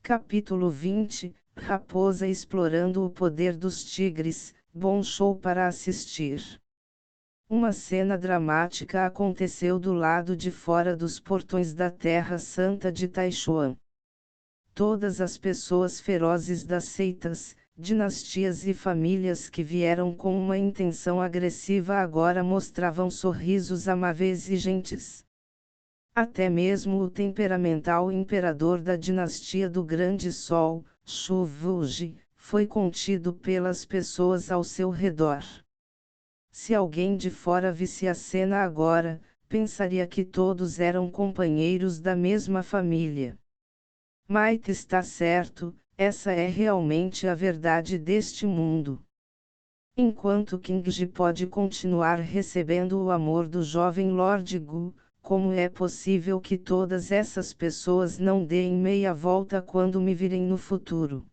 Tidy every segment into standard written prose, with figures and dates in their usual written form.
Capítulo 20, Raposa explorando o poder dos tigres, bom show para assistir. Uma cena dramática aconteceu do lado de fora dos portões da Terra Santa de Taishuan. Todas as pessoas ferozes das seitas, dinastias e famílias que vieram com uma intenção agressiva agora mostravam sorrisos amáveis e gentis. Até mesmo o temperamental imperador da dinastia do Grande Sol, Shu Wuji, foi contido pelas pessoas ao seu redor. Se alguém de fora visse a cena agora, pensaria que todos eram companheiros da mesma família. Might está certo, essa é realmente a verdade deste mundo. Enquanto Kingji pode continuar recebendo o amor do jovem Lord Gu, como é possível que todas essas pessoas não deem meia volta quando me virem no futuro?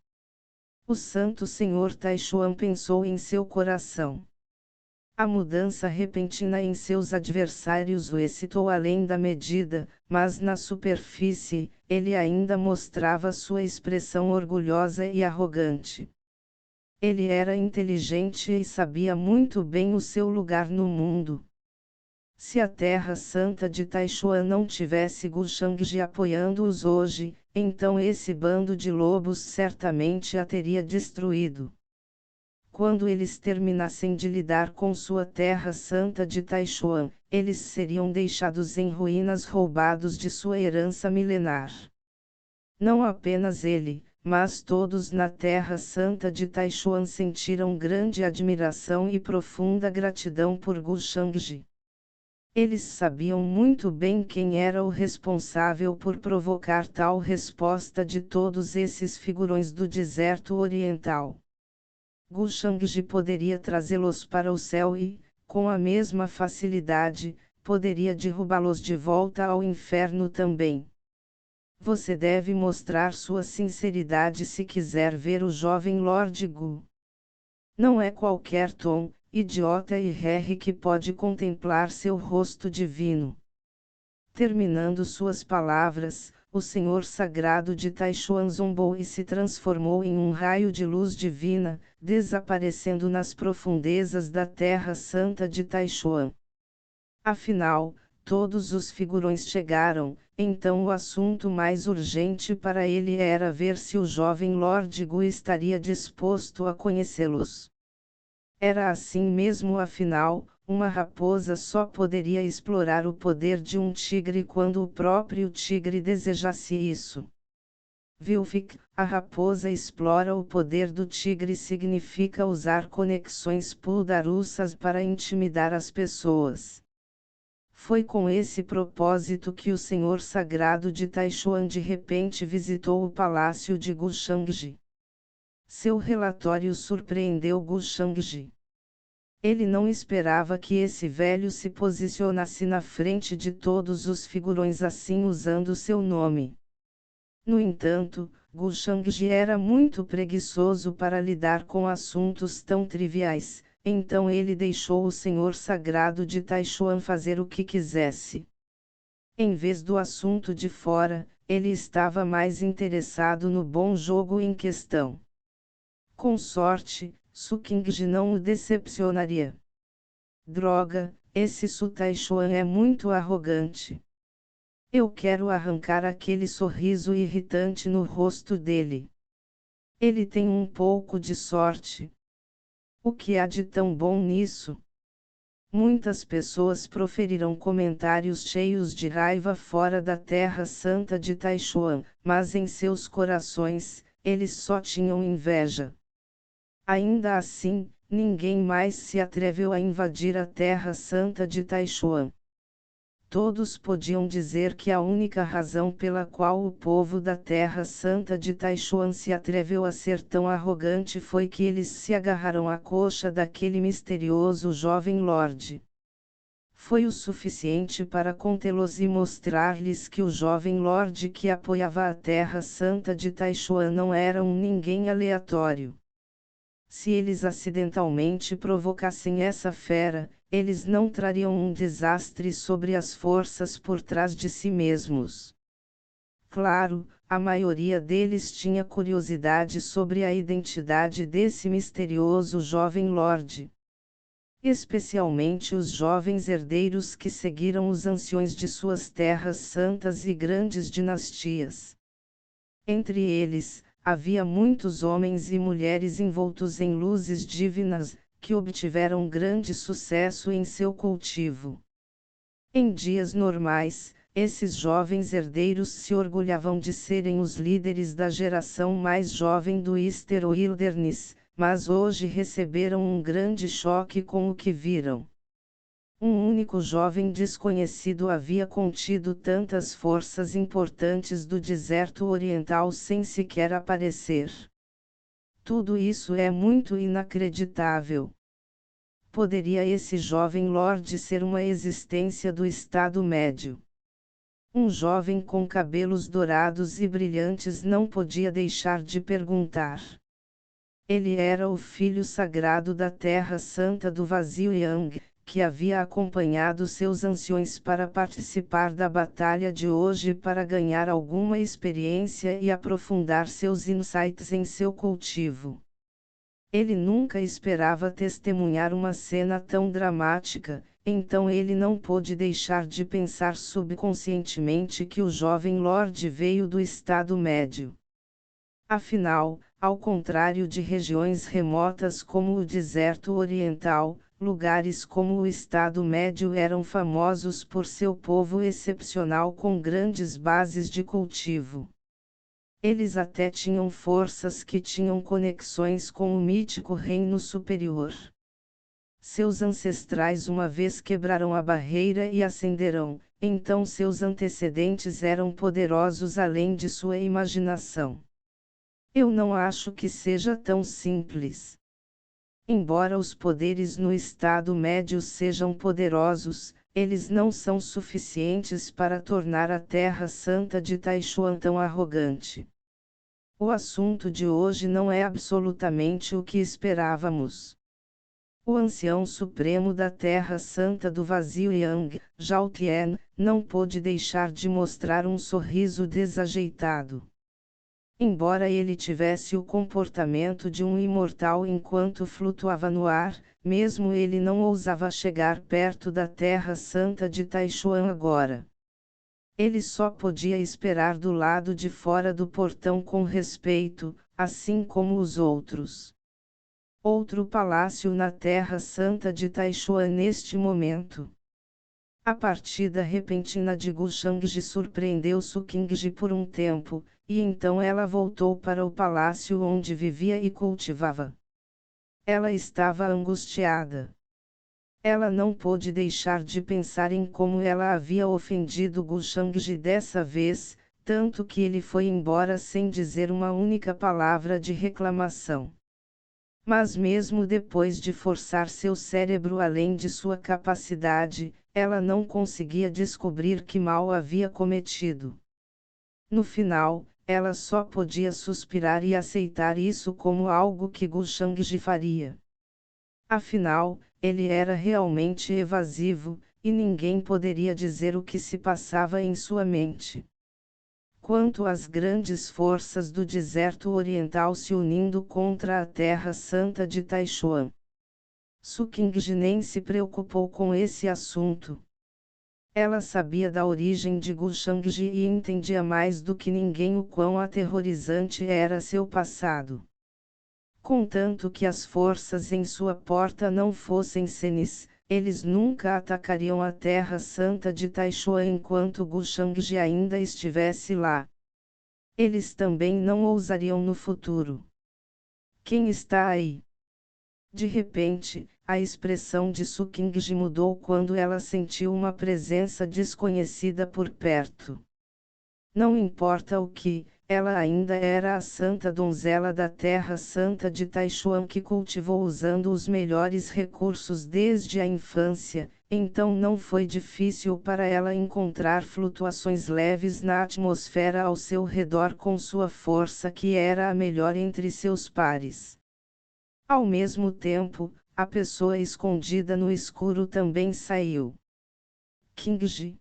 O Santo Senhor Taishuan pensou em seu coração. A mudança repentina em seus adversários o excitou além da medida, mas na superfície, ele ainda mostrava sua expressão orgulhosa e arrogante. Ele era inteligente e sabia muito bem o seu lugar no mundo. Se a Terra Santa de Taishuan não tivesse Gu Shangji apoiando-os hoje, então esse bando de lobos certamente a teria destruído. Quando eles terminassem de lidar com sua Terra Santa de Taishuan, eles seriam deixados em ruínas, roubados de sua herança milenar. Não apenas ele, mas todos na Terra Santa de Taishuan sentiram grande admiração e profunda gratidão por Gu Shangji. Eles sabiam muito bem quem era o responsável por provocar tal resposta de todos esses figurões do deserto oriental. Gu Shangji poderia trazê-los para o céu e, com a mesma facilidade, poderia derrubá-los de volta ao inferno também. Você deve mostrar sua sinceridade se quiser ver o jovem Lord Gu. Não é qualquer tom, idiota e Harry que pode contemplar seu rosto divino. Terminando suas palavras, o Senhor Sagrado de Taishuan zombou e se transformou em um raio de luz divina, desaparecendo nas profundezas da Terra Santa de Taishuan. Afinal, todos os figurões chegaram, então o assunto mais urgente para ele era ver se o jovem Lord Gu estaria disposto a conhecê-los. Era assim mesmo, afinal, uma raposa só poderia explorar o poder de um tigre quando o próprio tigre desejasse isso. Vilfic, a raposa explora o poder do tigre significa usar conexões puldarussas para intimidar as pessoas. Foi com esse propósito que o Senhor Sagrado de Taishuan de repente visitou o palácio de Gu Shangji. Seu relatório surpreendeu Gu Shangji. Ele não esperava que esse velho se posicionasse na frente de todos os figurões assim usando seu nome. No entanto, Gu Shangji era muito preguiçoso para lidar com assuntos tão triviais, então ele deixou o Senhor Sagrado de Taishuan fazer o que quisesse. Em vez do assunto de fora, ele estava mais interessado no bom jogo em questão. Com sorte, Su Qingji não o decepcionaria. Droga, esse Su Taishuan é muito arrogante. Eu quero arrancar aquele sorriso irritante no rosto dele. Ele tem um pouco de sorte. O que há de tão bom nisso? Muitas pessoas proferiram comentários cheios de raiva fora da Terra Santa de Taishuan, mas em seus corações, eles só tinham inveja. Ainda assim, ninguém mais se atreveu a invadir a Terra Santa de Taishuan. Todos podiam dizer que a única razão pela qual o povo da Terra Santa de Taishuan se atreveu a ser tão arrogante foi que eles se agarraram à coxa daquele misterioso jovem lorde. Foi o suficiente para contê-los e mostrar-lhes que o jovem lorde que apoiava a Terra Santa de Taishuan não era um ninguém aleatório. Se eles acidentalmente provocassem essa fera, eles não trariam um desastre sobre as forças por trás de si mesmos. Claro, a maioria deles tinha curiosidade sobre a identidade desse misterioso jovem lorde. Especialmente os jovens herdeiros que seguiram os anciões de suas terras santas e grandes dinastias. Entre eles, havia muitos homens e mulheres envoltos em luzes divinas, que obtiveram grande sucesso em seu cultivo. Em dias normais, esses jovens herdeiros se orgulhavam de serem os líderes da geração mais jovem do Easter Wilderness, mas hoje receberam um grande choque com o que viram. Um único jovem desconhecido havia contido tantas forças importantes do deserto oriental sem sequer aparecer. Tudo isso é muito inacreditável. Poderia esse jovem lorde ser uma existência do Estado Médio? Um jovem com cabelos dourados e brilhantes não podia deixar de perguntar. Ele era o filho sagrado da Terra Santa do Vazio Yang, que havia acompanhado seus anciões para participar da batalha de hoje para ganhar alguma experiência e aprofundar seus insights em seu cultivo. Ele nunca esperava testemunhar uma cena tão dramática, então ele não pôde deixar de pensar subconscientemente que o jovem Lorde veio do Estado Médio. Afinal, ao contrário de regiões remotas como o deserto oriental, lugares como o Estado Médio eram famosos por seu povo excepcional com grandes bases de cultivo. Eles até tinham forças que tinham conexões com o mítico Reino Superior. Seus ancestrais uma vez quebraram a barreira e ascenderam, então seus antecedentes eram poderosos além de sua imaginação. Eu não acho que seja tão simples. Embora os poderes no Estado Médio sejam poderosos, eles não são suficientes para tornar a Terra Santa de Taichuan tão arrogante. O assunto de hoje não é absolutamente o que esperávamos. O ancião supremo da Terra Santa do Vazio Yang, Zhao Tian, não pôde deixar de mostrar um sorriso desajeitado. Embora ele tivesse o comportamento de um imortal enquanto flutuava no ar, mesmo ele não ousava chegar perto da Terra Santa de Taichuan agora. Ele só podia esperar do lado de fora do portão com respeito, assim como os outros. Outro palácio na Terra Santa de Taichuan neste momento. A partida repentina de Gu Shangji surpreendeu Su Qingji por um tempo, e então ela voltou para o palácio onde vivia e cultivava. Ela estava angustiada. Ela não pôde deixar de pensar em como ela havia ofendido Gu Shangji dessa vez, tanto que ele foi embora sem dizer uma única palavra de reclamação. Mas mesmo depois de forçar seu cérebro além de sua capacidade, ela não conseguia descobrir que mal havia cometido. No final, ela só podia suspirar e aceitar isso como algo que Gu Shangji faria. Afinal, ele era realmente evasivo, e ninguém poderia dizer o que se passava em sua mente. Quanto às grandes forças do deserto oriental se unindo contra a Terra Santa de Taichuan, Su Qingji nem se preocupou com esse assunto. Ela sabia da origem de Gu Shangji e entendia mais do que ninguém o quão aterrorizante era seu passado. Contanto que as forças em sua porta não fossem Senis, eles nunca atacariam a Terra Santa de Taichuan enquanto Gu Shangji ainda estivesse lá. Eles também não ousariam no futuro. Quem está aí? De repente, a expressão de Su Qingji mudou quando ela sentiu uma presença desconhecida por perto. Não importa o que, ela ainda era a santa donzela da Terra Santa de Taichuan que cultivou usando os melhores recursos desde a infância, então não foi difícil para ela encontrar flutuações leves na atmosfera ao seu redor com sua força que era a melhor entre seus pares. Ao mesmo tempo, a pessoa escondida no escuro também saiu. Qingji.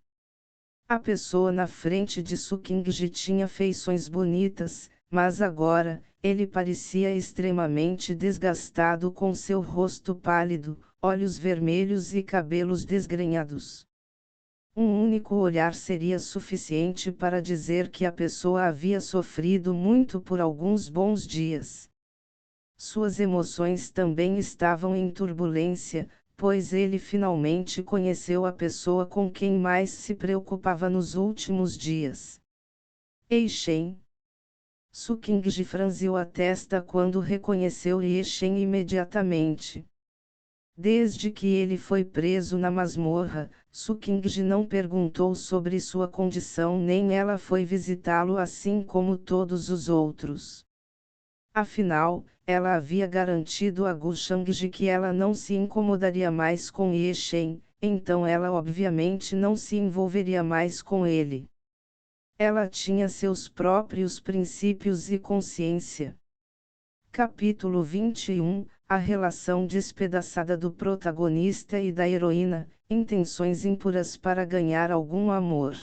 A pessoa na frente de Sukingji tinha feições bonitas, mas agora, ele parecia extremamente desgastado com seu rosto pálido, olhos vermelhos e cabelos desgrenhados. Um único olhar seria suficiente para dizer que a pessoa havia sofrido muito por alguns bons dias. Suas emoções também estavam em turbulência, pois ele finalmente conheceu a pessoa com quem mais se preocupava nos últimos dias. Ye Shen. Sukingji franziu a testa quando reconheceu Ye Shen imediatamente. Desde que ele foi preso na masmorra, Sukingji não perguntou sobre sua condição nem ela foi visitá-lo assim como todos os outros. Afinal, ela havia garantido a Gu Shangji que ela não se incomodaria mais com Ye Shen, então ela obviamente não se envolveria mais com ele. Ela tinha seus próprios princípios e consciência. Capítulo 21 A relação despedaçada do protagonista e da heroína, intenções impuras para ganhar algum amor.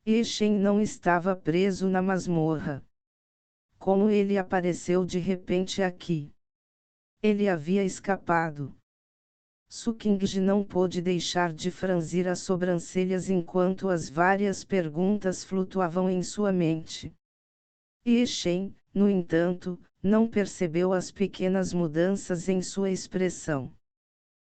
Ye Shen não estava preso na masmorra. Como ele apareceu de repente aqui? Ele havia escapado. Sukingji não pôde deixar de franzir as sobrancelhas enquanto as várias perguntas flutuavam em sua mente. Ye Shen, no entanto, não percebeu as pequenas mudanças em sua expressão.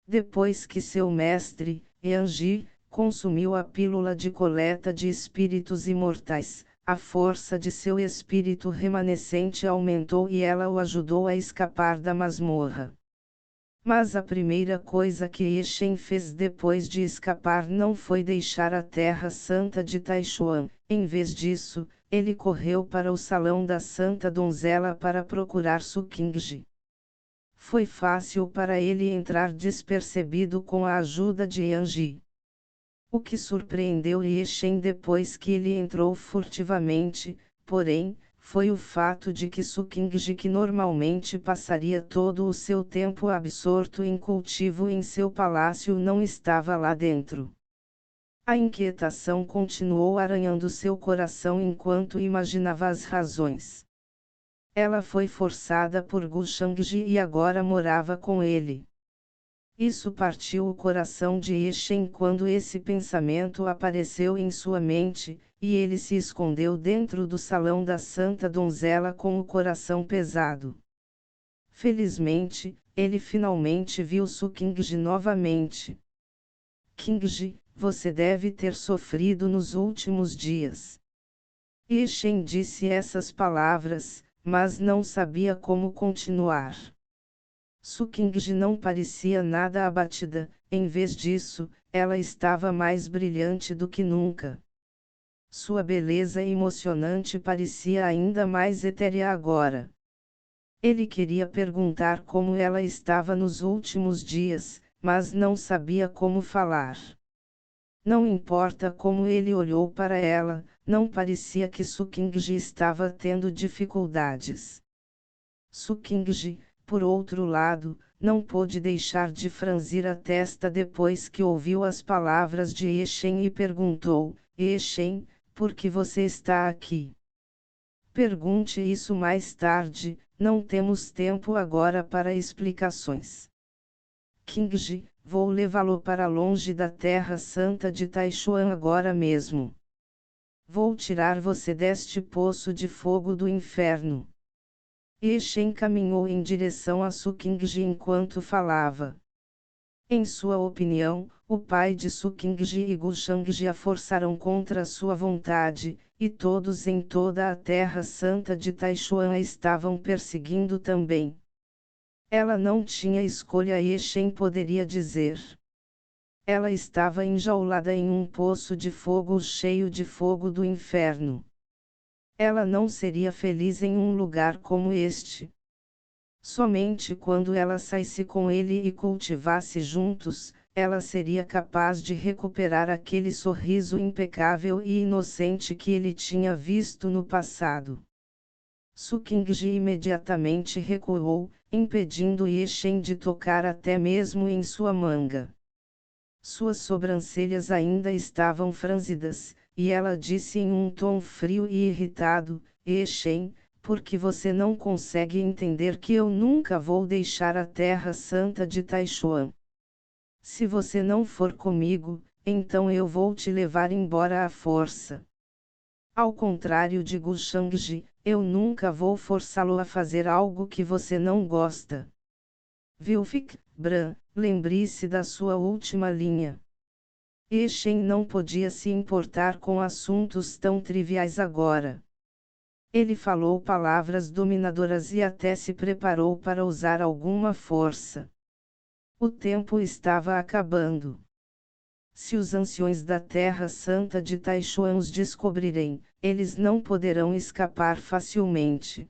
Depois que seu mestre, Yanji, consumiu a pílula de coleta de espíritos imortais, a força de seu espírito remanescente aumentou e ela o ajudou a escapar da masmorra. Mas a primeira coisa que Ye Shen fez depois de escapar não foi deixar a Terra Santa de Taishuan, em vez disso, ele correu para o salão da Santa Donzela para procurar Sukingji. Foi fácil para ele entrar despercebido com a ajuda de Yanji. O que surpreendeu Ye Shen depois que ele entrou furtivamente, porém, foi o fato de que Sukingji, que normalmente passaria todo o seu tempo absorto em cultivo em seu palácio, não estava lá dentro. A inquietação continuou arranhando seu coração enquanto imaginava as razões. Ela foi forçada por Gu Shangji e agora morava com ele. Isso partiu o coração de Ye Shen quando esse pensamento apareceu em sua mente, e ele se escondeu dentro do salão da Santa Donzela com o coração pesado. Felizmente, ele finalmente viu Sukingji novamente. Kingji, você deve ter sofrido nos últimos dias. Ye Shen disse essas palavras, mas não sabia como continuar. Sukingji não parecia nada abatida, em vez disso, ela estava mais brilhante do que nunca. Sua beleza emocionante parecia ainda mais etérea agora. Ele queria perguntar como ela estava nos últimos dias, mas não sabia como falar. Não importa como ele olhou para ela, não parecia que Sukingji estava tendo dificuldades. Sukingji, por outro lado, não pôde deixar de franzir a testa depois que ouviu as palavras de Ye Shen e perguntou: Ye Shen, por que você está aqui? Pergunte isso mais tarde, não temos tempo agora para explicações. Kingji, vou levá-lo para longe da Terra Santa de Taishuan agora mesmo. Vou tirar você deste poço de fogo do inferno. Ye Shen caminhou em direção a Sukingji enquanto falava. Em sua opinião, o pai de Sukingji e Gu Shangji a forçaram contra sua vontade, e todos em toda a Terra Santa de Taishuan a estavam perseguindo também. Ela não tinha escolha, Ye Shen poderia dizer. Ela estava enjaulada em um poço de fogo cheio de fogo do inferno. Ela não seria feliz em um lugar como este. Somente quando ela saísse com ele e cultivasse juntos, ela seria capaz de recuperar aquele sorriso impecável e inocente que ele tinha visto no passado. Sukingji imediatamente recuou, impedindo Ye Shen de tocar até mesmo em sua manga. Suas sobrancelhas ainda estavam franzidas, e ela disse em um tom frio e irritado: Shen, por que você não consegue entender que eu nunca vou deixar a Terra Santa de Taishuan? Se você não for comigo, então eu vou te levar embora à força. Ao contrário de Gu Shangji, eu nunca vou forçá-lo a fazer algo que você não gosta. Vilfic, Bran, lembre-se da sua última linha. Shen não podia se importar com assuntos tão triviais agora. Ele falou palavras dominadoras e até se preparou para usar alguma força. O tempo estava acabando. Se os anciões da Terra Santa de Taishuan os descobrirem, eles não poderão escapar facilmente.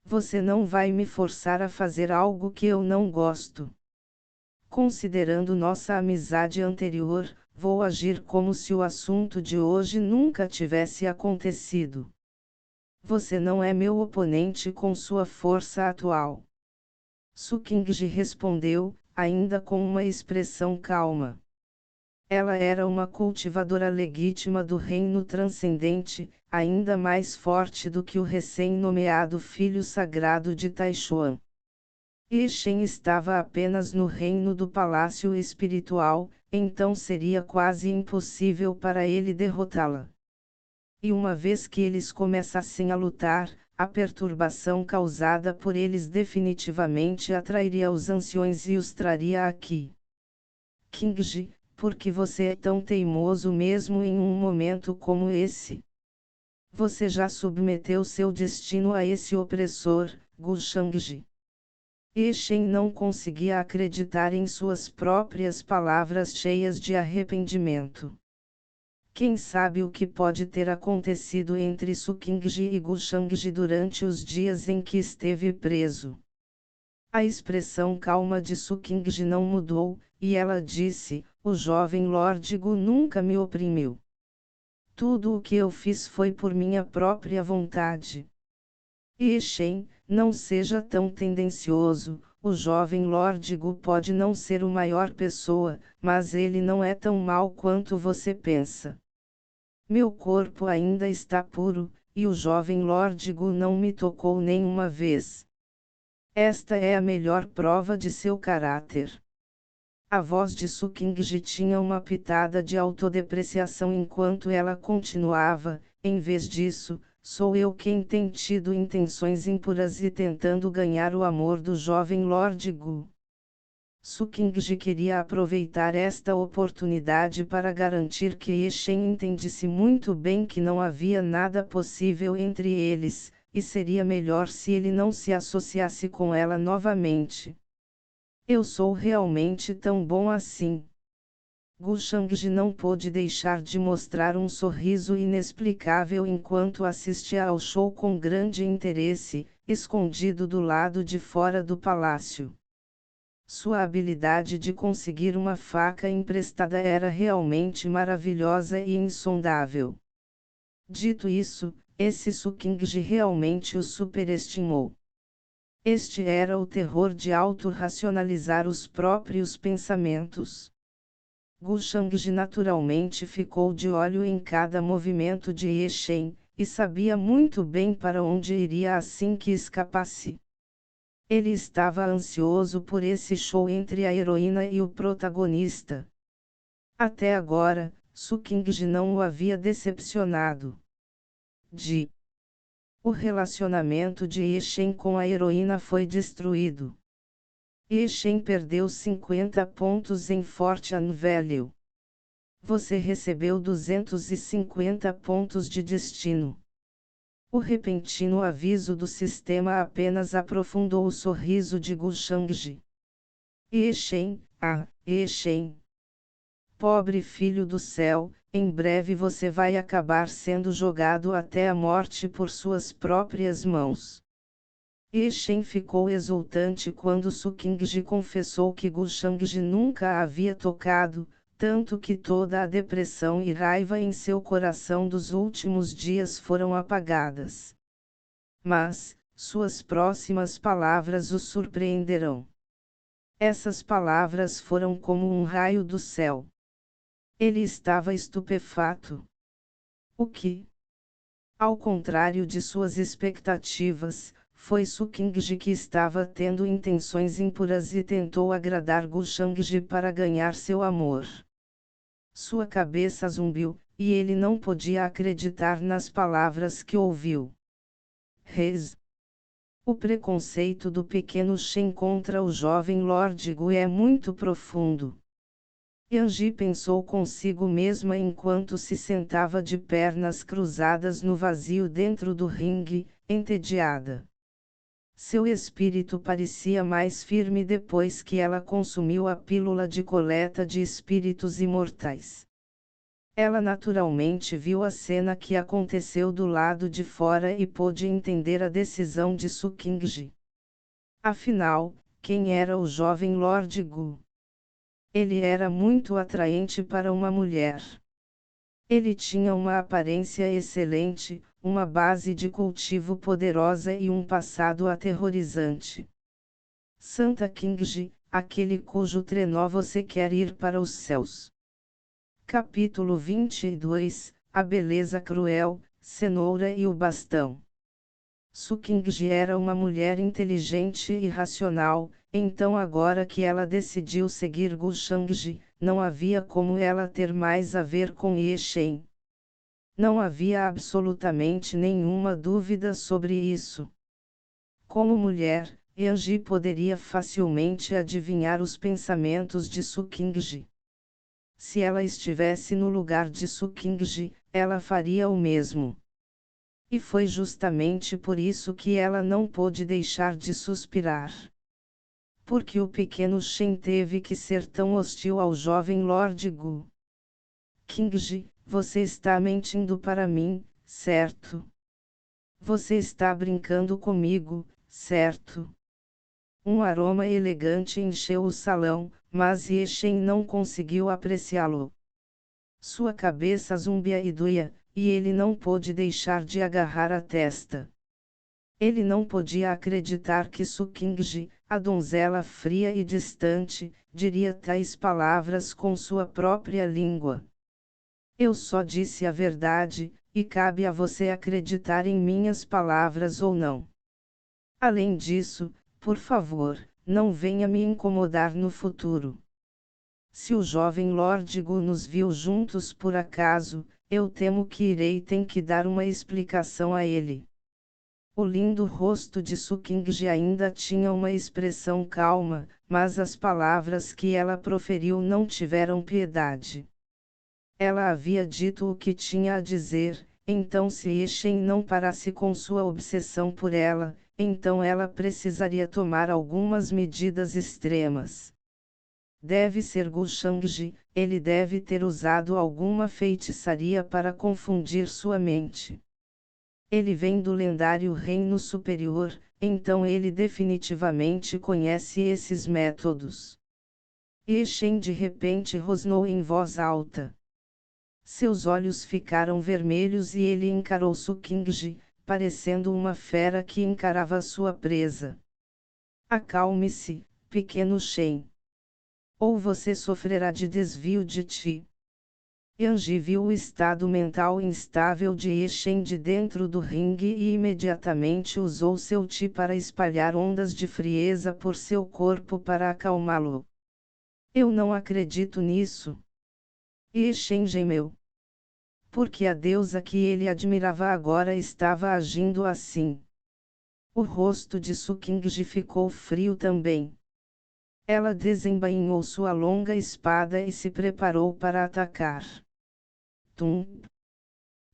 Você não vai me forçar a fazer algo que eu não gosto. Considerando nossa amizade anterior, vou agir como se o assunto de hoje nunca tivesse acontecido. Você não é meu oponente com sua força atual. Su Qingji respondeu, ainda com uma expressão calma. Ela era uma cultivadora legítima do reino transcendente, ainda mais forte do que o recém-nomeado filho sagrado de Taishuan. Shen estava apenas no reino do palácio espiritual, então seria quase impossível para ele derrotá-la. E uma vez que eles começassem a lutar, a perturbação causada por eles definitivamente atrairia os anciões e os traria aqui. Qingji, por que você é tão teimoso mesmo em um momento como esse? Você já submeteu seu destino a esse opressor, Gu Shangji. Shen não conseguia acreditar em suas próprias palavras cheias de arrependimento. Quem sabe o que pode ter acontecido entre Su Qingji e Gu Shangji durante os dias em que esteve preso? A expressão calma de Su Qingji não mudou, e ela disse: o jovem Lord Gu nunca me oprimiu. Tudo o que eu fiz foi por minha própria vontade. Shen, não seja tão tendencioso, o jovem Lord Gu pode não ser o maior pessoa, mas ele não é tão mau quanto você pensa. Meu corpo ainda está puro, e o jovem Lord Gu não me tocou nenhuma vez. Esta é a melhor prova de seu caráter. A voz de Su Qingji tinha uma pitada de autodepreciação enquanto ela continuava, em vez disso, sou eu quem tem tido intenções impuras e tentando ganhar o amor do jovem Lord Gu. Su Qingji queria aproveitar esta oportunidade para garantir que Shen entendesse muito bem que não havia nada possível entre eles, e seria melhor se ele não se associasse com ela novamente. Eu sou realmente tão bom assim. Gu Shangji não pôde deixar de mostrar um sorriso inexplicável enquanto assistia ao show com grande interesse, escondido do lado de fora do palácio. Sua habilidade de conseguir uma faca emprestada era realmente maravilhosa e insondável. Dito isso, esse Su Qingji realmente o superestimou. Este era o terror de auto-racionalizar os próprios pensamentos. Gu Shangji naturalmente ficou de olho em cada movimento de Shen, e sabia muito bem para onde iria assim que escapasse. Ele estava ansioso por esse show entre a heroína e o protagonista. Até agora, Su Qingji não o havia decepcionado. O relacionamento de Shen com a heroína foi destruído. Shen perdeu 50 pontos em Fortune Value. Você recebeu 250 pontos de destino. O repentino aviso do sistema apenas aprofundou o sorriso de Gu Shangji. Shen, Shen. Pobre filho do céu, em breve você vai acabar sendo jogado até a morte por suas próprias mãos. Shen ficou exultante quando Su Qingji confessou que Gu Shangji nunca a havia tocado, tanto que toda a depressão e raiva em seu coração dos últimos dias foram apagadas. Mas, suas próximas palavras o surpreenderão. Essas palavras foram como um raio do céu. Ele estava estupefato. O que? Ao contrário de suas expectativas, foi Sukingji que estava tendo intenções impuras e tentou agradar Gushangji para ganhar seu amor. Sua cabeça zumbiu, e ele não podia acreditar nas palavras que ouviu. Rez. O preconceito do pequeno Shen contra o jovem Lord Gu é muito profundo. Yanji pensou consigo mesma enquanto se sentava de pernas cruzadas no vazio dentro do ringue, entediada. Seu espírito parecia mais firme depois que ela consumiu a pílula de coleta de espíritos imortais. Ela naturalmente viu a cena que aconteceu do lado de fora e pôde entender a decisão de Sukingji. Afinal, quem era o jovem Lord Gu? Ele era muito atraente para uma mulher. Ele tinha uma aparência excelente, uma base de cultivo poderosa e um passado aterrorizante. Santa Kingji, aquele cujo trenó você quer ir para os céus. Capítulo 22, A Beleza Cruel, Cenoura e o Bastão. Sukingji era uma mulher inteligente e racional, então agora que ela decidiu seguir Gushangji, não havia como ela ter mais a ver com Ye Shen. Não havia absolutamente nenhuma dúvida sobre isso. Como mulher, Yanji poderia facilmente adivinhar os pensamentos de Sukingji. Se ela estivesse no lugar de Sukingji, ela faria o mesmo. E foi justamente por isso que ela não pôde deixar de suspirar. Porque o pequeno Shen teve que ser tão hostil ao jovem Lord Gu? Kingji, você está mentindo para mim, certo? Você está brincando comigo, certo? Um aroma elegante encheu o salão, mas Ye Shen não conseguiu apreciá-lo. Sua cabeça zumbia e doía, e ele não pôde deixar de agarrar a testa. Ele não podia acreditar que Sukingji, a donzela fria e distante, diria tais palavras com sua própria língua. Eu só disse a verdade, e cabe a você acreditar em minhas palavras ou não. Além disso, por favor, não venha me incomodar no futuro. Se o jovem Lord Gu nos viu juntos por acaso, eu temo que irei ter que dar uma explicação a ele. O lindo rosto de Sukingji ainda tinha uma expressão calma, mas as palavras que ela proferiu não tiveram piedade. Ela havia dito o que tinha a dizer, então se Ye Shen não parasse com sua obsessão por ela, então ela precisaria tomar algumas medidas extremas. Deve ser Gushangji, ele deve ter usado alguma feitiçaria para confundir sua mente. Ele vem do lendário Reino Superior, então ele definitivamente conhece esses métodos. Ye Shen de repente rosnou em voz alta. Seus olhos ficaram vermelhos e ele encarou Sukingji, parecendo uma fera que encarava sua presa. Acalme-se, pequeno Shen. Ou você sofrerá de desvio de Qi. Yanji viu o estado mental instável de Ye Shen de dentro do ringue e imediatamente usou seu Qi para espalhar ondas de frieza por seu corpo para acalmá-lo. Eu não acredito nisso. Ye Shen gemeu. Porque a deusa que ele admirava agora estava agindo assim. O rosto de Sukingji ficou frio também. Ela desembainhou sua longa espada e se preparou para atacar. Tum!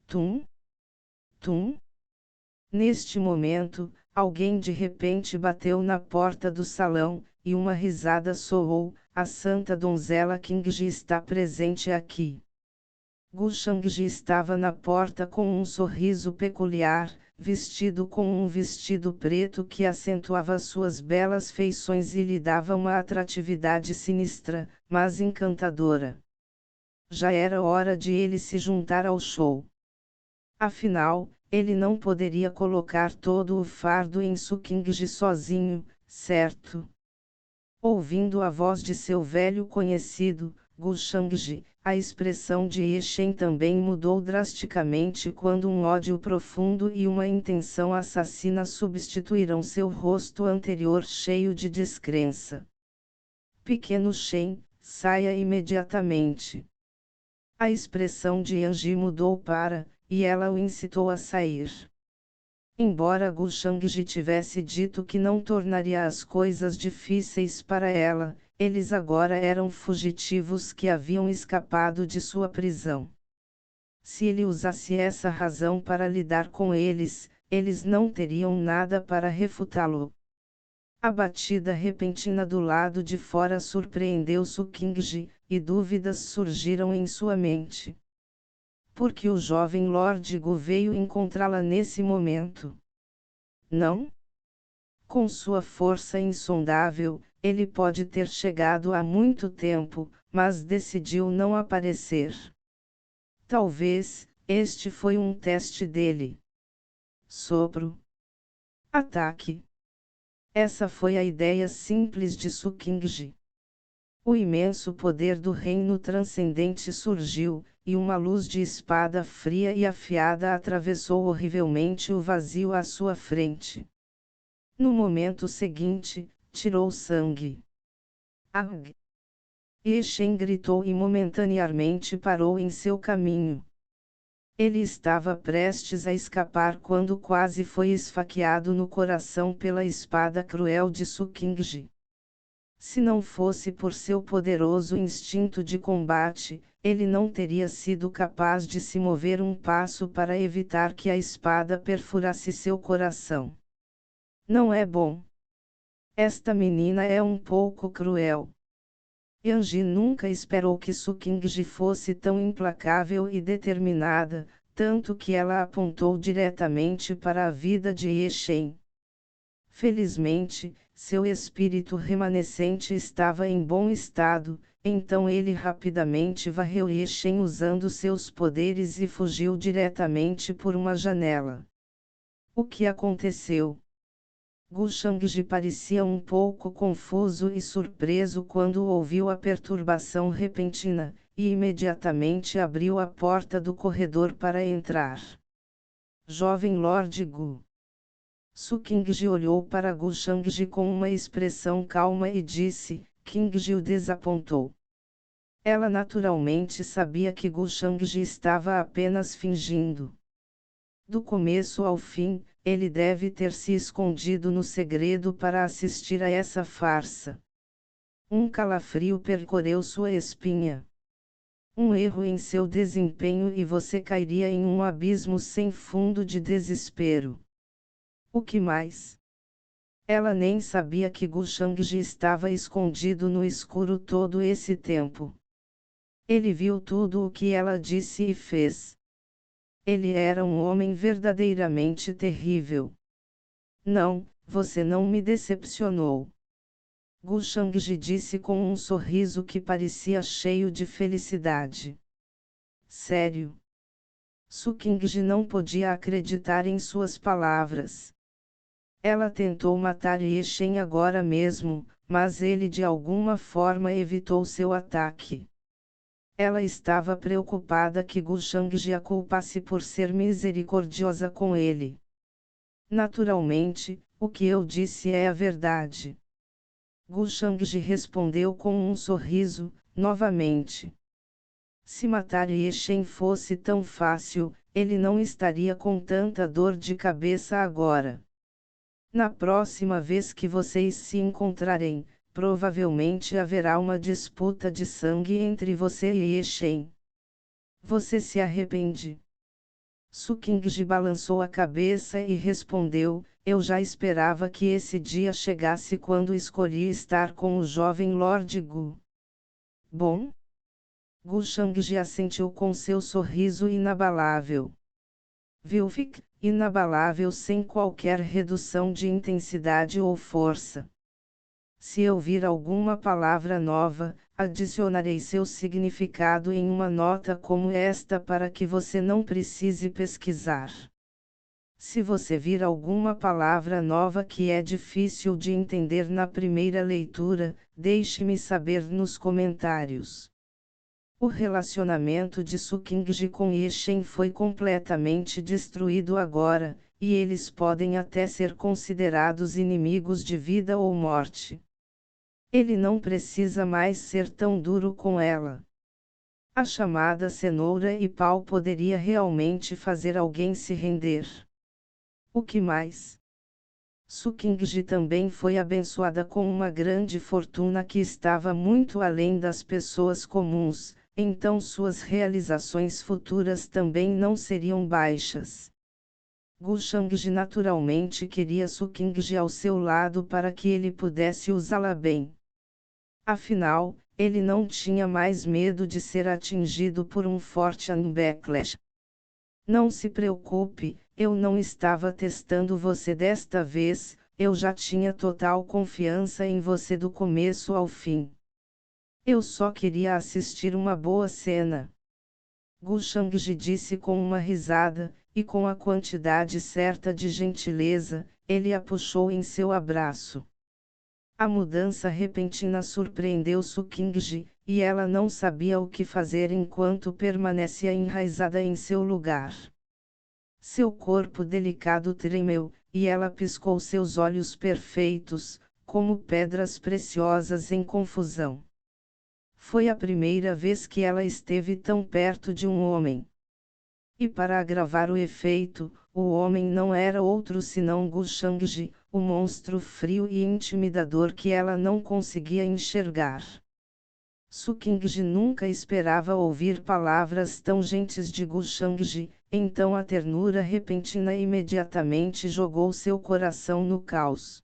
Tum! Tum! Neste momento, alguém de repente bateu na porta do salão, e uma risada soou. A santa donzela Kingji está presente aqui. Gushangji estava na porta com um sorriso peculiar, vestido com um vestido preto que acentuava suas belas feições e lhe dava uma atratividade sinistra, mas encantadora. Já era hora de ele se juntar ao show. Afinal, ele não poderia colocar todo o fardo em Sukingji sozinho, certo? Ouvindo a voz de seu velho conhecido, Gu Shangji, a expressão de Ye Shen também mudou drasticamente quando um ódio profundo e uma intenção assassina substituíram seu rosto anterior cheio de descrença. Pequeno Shen, saia imediatamente. A expressão de Yanji mudou e ela o incitou a sair. Embora Gu Shangji tivesse dito que não tornaria as coisas difíceis para ela, eles agora eram fugitivos que haviam escapado de sua prisão. Se ele usasse essa razão para lidar com eles, eles não teriam nada para refutá-lo. A batida repentina do lado de fora surpreendeu Su Qingji, e dúvidas surgiram em sua mente. Por que o jovem Lord Gu veio encontrá-la nesse momento? Não? Com sua força insondável, ele pode ter chegado há muito tempo, mas decidiu não aparecer. Talvez, este foi um teste dele. Sopro. Ataque. Essa foi a ideia simples de Su Qingji. O imenso poder do reino transcendente surgiu, e uma luz de espada fria e afiada atravessou horrivelmente o vazio à sua frente. No momento seguinte, tirou sangue. Ag! Ye Shen gritou e momentaneamente parou em seu caminho. Ele estava prestes a escapar quando quase foi esfaqueado no coração pela espada cruel de Su Qingji. Se não fosse por seu poderoso instinto de combate, ele não teria sido capaz de se mover um passo para evitar que a espada perfurasse seu coração. Não é bom. Esta menina é um pouco cruel. Yanji nunca esperou que Su Qingji fosse tão implacável e determinada, tanto que ela apontou diretamente para a vida de Ye Shen. Felizmente, seu espírito remanescente estava em bom estado, então ele rapidamente varreu Ye Shen usando seus poderes e fugiu diretamente por uma janela. O que aconteceu? Gu Shangji parecia um pouco confuso e surpreso quando ouviu a perturbação repentina, e imediatamente abriu a porta do corredor para entrar. Jovem Lord Gu. Su Qingji olhou para Gu Shangji com uma expressão calma e disse: Qingji o desapontou. Ela naturalmente sabia que Gu Shangji estava apenas fingindo. Do começo ao fim, ele deve ter se escondido no segredo para assistir a essa farsa. Um calafrio percorreu sua espinha. Um erro em seu desempenho e você cairia em um abismo sem fundo de desespero. O que mais? Ela nem sabia que Gu Shangji estava escondido no escuro todo esse tempo. Ele viu tudo o que ela disse e fez. Ele era um homem verdadeiramente terrível. Não, você não me decepcionou. Gu Shangji disse com um sorriso que parecia cheio de felicidade. Sério? Su Qingji não podia acreditar em suas palavras. Ela tentou matar Ye Shen agora mesmo, mas ele de alguma forma evitou seu ataque. Ela estava preocupada que Gu Shangji a culpasse por ser misericordiosa com ele. Naturalmente, o que eu disse é a verdade. Gu Shangji respondeu com um sorriso, novamente. Se matar Ye Shen fosse tão fácil, ele não estaria com tanta dor de cabeça agora. Na próxima vez que vocês se encontrarem, provavelmente haverá uma disputa de sangue entre você e Ye Shen. Você se arrepende? Su Qingji balançou a cabeça e respondeu: eu já esperava que esse dia chegasse quando escolhi estar com o jovem Lord Gu. Bom? Gu Shangji assentiu com seu sorriso inabalável. Vilfic, inabalável sem qualquer redução de intensidade ou força. Se eu vir alguma palavra nova, adicionarei seu significado em uma nota como esta para que você não precise pesquisar. Se você vir alguma palavra nova que é difícil de entender na primeira leitura, deixe-me saber nos comentários. O relacionamento de Sukingji com Yeshen foi completamente destruído agora, e eles podem até ser considerados inimigos de vida ou morte. Ele não precisa mais ser tão duro com ela. A chamada cenoura e pau poderia realmente fazer alguém se render. O que mais? Sukingji também foi abençoada com uma grande fortuna que estava muito além das pessoas comuns, então suas realizações futuras também não seriam baixas. Gu Shangji naturalmente queria Sukingji ao seu lado para que ele pudesse usá-la bem. Afinal, ele não tinha mais medo de ser atingido por um forte backlash. Não se preocupe, eu não estava testando você desta vez, eu já tinha total confiança em você do começo ao fim. Eu só queria assistir uma boa cena. Gu Shangji disse com uma risada, e com a quantidade certa de gentileza, ele a puxou em seu abraço. A mudança repentina surpreendeu Sukingji, e ela não sabia o que fazer enquanto permanecia enraizada em seu lugar. Seu corpo delicado tremeu, e ela piscou seus olhos perfeitos, como pedras preciosas em confusão. Foi a primeira vez que ela esteve tão perto de um homem. E para agravar o efeito, o homem não era outro senão Gu Shangji, o monstro frio e intimidador que ela não conseguia enxergar. Sukingji nunca esperava ouvir palavras tão gentis de Gu Shangji, então a ternura repentina imediatamente jogou seu coração no caos.